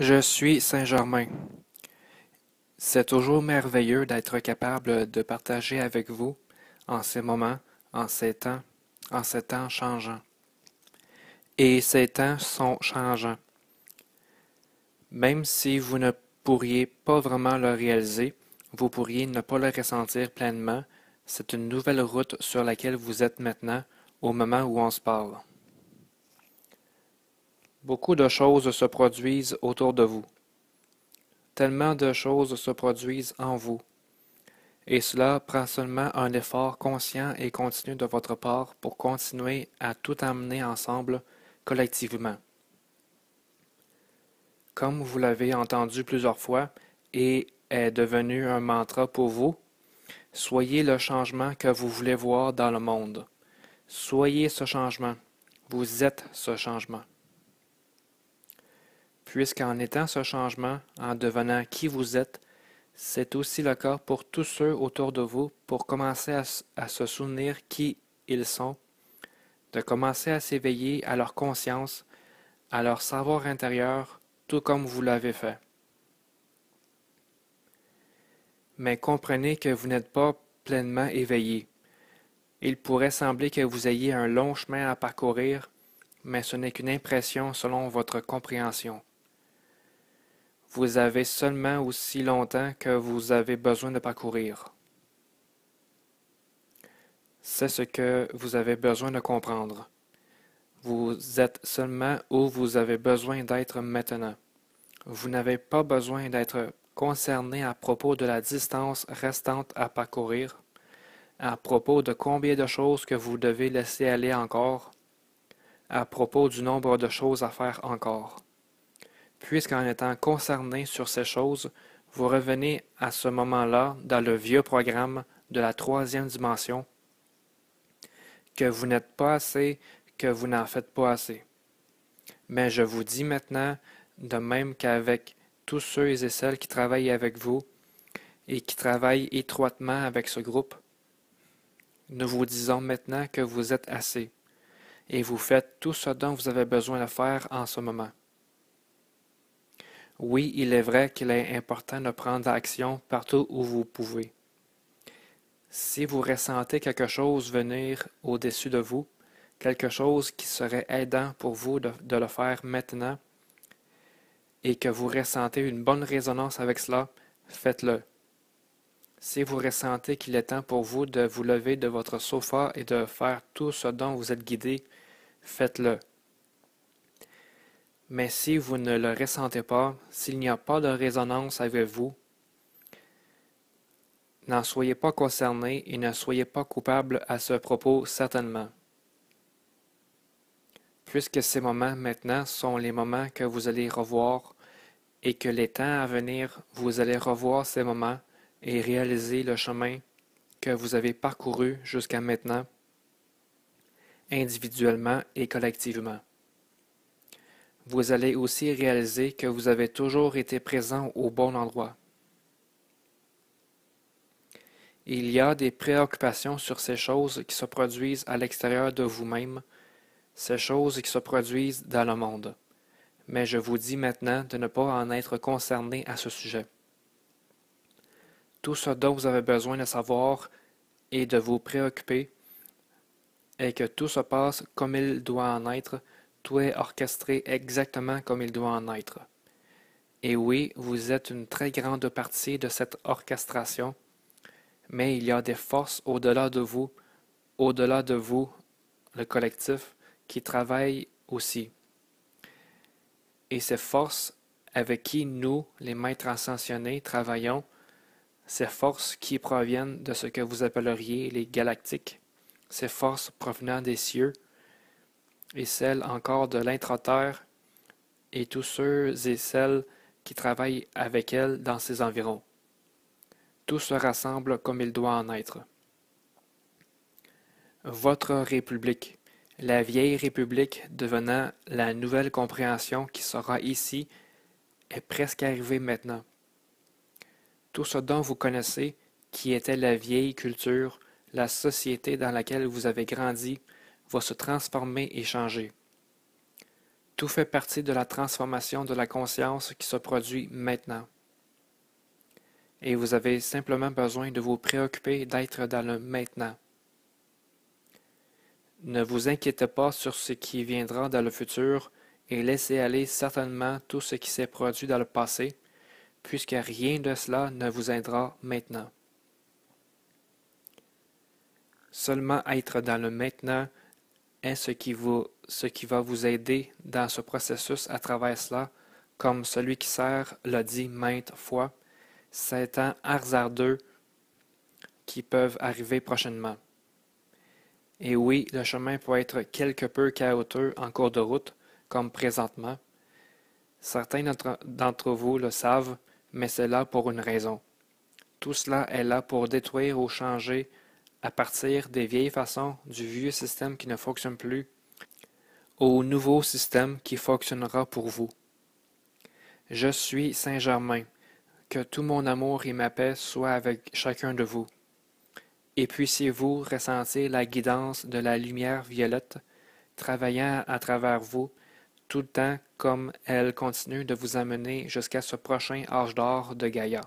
Je suis Saint-Germain. C'est toujours merveilleux d'être capable de partager avec vous en ces moments, en ces temps changeants. Et ces temps sont changeants. Même si vous ne pourriez pas vraiment le réaliser, vous pourriez ne pas le ressentir pleinement, c'est une nouvelle route sur laquelle vous êtes maintenant, au moment où on se parle. Beaucoup de choses se produisent autour de vous. Tellement de choses se produisent en vous. Et cela prend seulement un effort conscient et continu de votre part pour continuer à tout amener ensemble, collectivement. Comme vous l'avez entendu plusieurs fois et est devenu un mantra pour vous, soyez le changement que vous voulez voir dans le monde. Soyez ce changement. Vous êtes ce changement. Puisqu'en étant ce changement, en devenant qui vous êtes, c'est aussi le cas pour tous ceux autour de vous pour commencer à se souvenir qui ils sont, de commencer à s'éveiller à leur conscience, à leur savoir intérieur, tout comme vous l'avez fait. Mais comprenez que vous n'êtes pas pleinement éveillé. Il pourrait sembler que vous ayez un long chemin à parcourir, mais ce n'est qu'une impression selon votre compréhension. Vous avez seulement aussi longtemps que vous avez besoin de parcourir. C'est ce que vous avez besoin de comprendre. Vous êtes seulement où vous avez besoin d'être maintenant. Vous n'avez pas besoin d'être concerné à propos de la distance restante à parcourir, à propos de combien de choses que vous devez laisser aller encore, à propos du nombre de choses à faire encore. Puisqu'en étant concerné sur ces choses, vous revenez à ce moment-là dans le vieux programme de la troisième dimension, que vous n'êtes pas assez, que vous n'en faites pas assez. Mais je vous dis maintenant, de même qu'avec tous ceux et celles qui travaillent avec vous et qui travaillent étroitement avec ce groupe, nous vous disons maintenant que vous êtes assez et vous faites tout ce dont vous avez besoin de faire en ce moment. Oui, il est vrai qu'il est important de prendre action partout où vous pouvez. Si vous ressentez quelque chose venir au-dessus de vous, quelque chose qui serait aidant pour vous de le faire maintenant, et que vous ressentez une bonne résonance avec cela, faites-le. Si vous ressentez qu'il est temps pour vous de vous lever de votre sofa et de faire tout ce dont vous êtes guidé, faites-le. Mais si vous ne le ressentez pas, s'il n'y a pas de résonance avec vous, n'en soyez pas concerné et ne soyez pas coupable à ce propos certainement. Puisque ces moments maintenant sont les moments que vous allez revoir et que les temps à venir vous allez revoir ces moments et réaliser le chemin que vous avez parcouru jusqu'à maintenant, individuellement et collectivement. Vous allez aussi réaliser que vous avez toujours été présent au bon endroit. Il y a des préoccupations sur ces choses qui se produisent à l'extérieur de vous-même, ces choses qui se produisent dans le monde. Mais je vous dis maintenant de ne pas en être concerné à ce sujet. Tout ce dont vous avez besoin de savoir et de vous préoccuper est que tout se passe comme il doit en être, tout est orchestré exactement comme il doit en être. Et oui, vous êtes une très grande partie de cette orchestration, mais il y a des forces au-delà de vous, le collectif, qui travaillent aussi. Et ces forces avec qui nous, les maîtres ascensionnés, travaillons, ces forces qui proviennent de ce que vous appelleriez les galactiques, ces forces provenant des cieux, et celles encore de l'intra-terre, et tous ceux et celles qui travaillent avec elles dans ses environs. Tout se rassemble comme il doit en être. Votre République, la vieille République devenant la nouvelle compréhension qui sera ici, est presque arrivée maintenant. Tout ce dont vous connaissez, qui était la vieille culture, la société dans laquelle vous avez grandi, va se transformer et changer. Tout fait partie de la transformation de la conscience qui se produit maintenant. Et vous avez simplement besoin de vous préoccuper d'être dans le maintenant. Ne vous inquiétez pas sur ce qui viendra dans le futur et laissez aller certainement tout ce qui s'est produit dans le passé, puisque rien de cela ne vous aidera maintenant. Seulement être dans le maintenant est ce qui va vous aider dans ce processus à travers cela, comme celui qui sert l'a dit maintes fois, ces temps hasardeux qui peuvent arriver prochainement. Et oui, le chemin peut être quelque peu chaotique en cours de route, comme présentement. Certains d'entre vous le savent, mais c'est là pour une raison. Tout cela est là pour détruire ou changer à partir des vieilles façons du vieux système qui ne fonctionne plus au nouveau système qui fonctionnera pour vous. Je suis Saint-Germain, que tout mon amour et ma paix soient avec chacun de vous. Et puissiez-vous ressentir la guidance de la lumière violette travaillant à travers vous tout le temps comme elle continue de vous amener jusqu'à ce prochain âge d'or de Gaïa.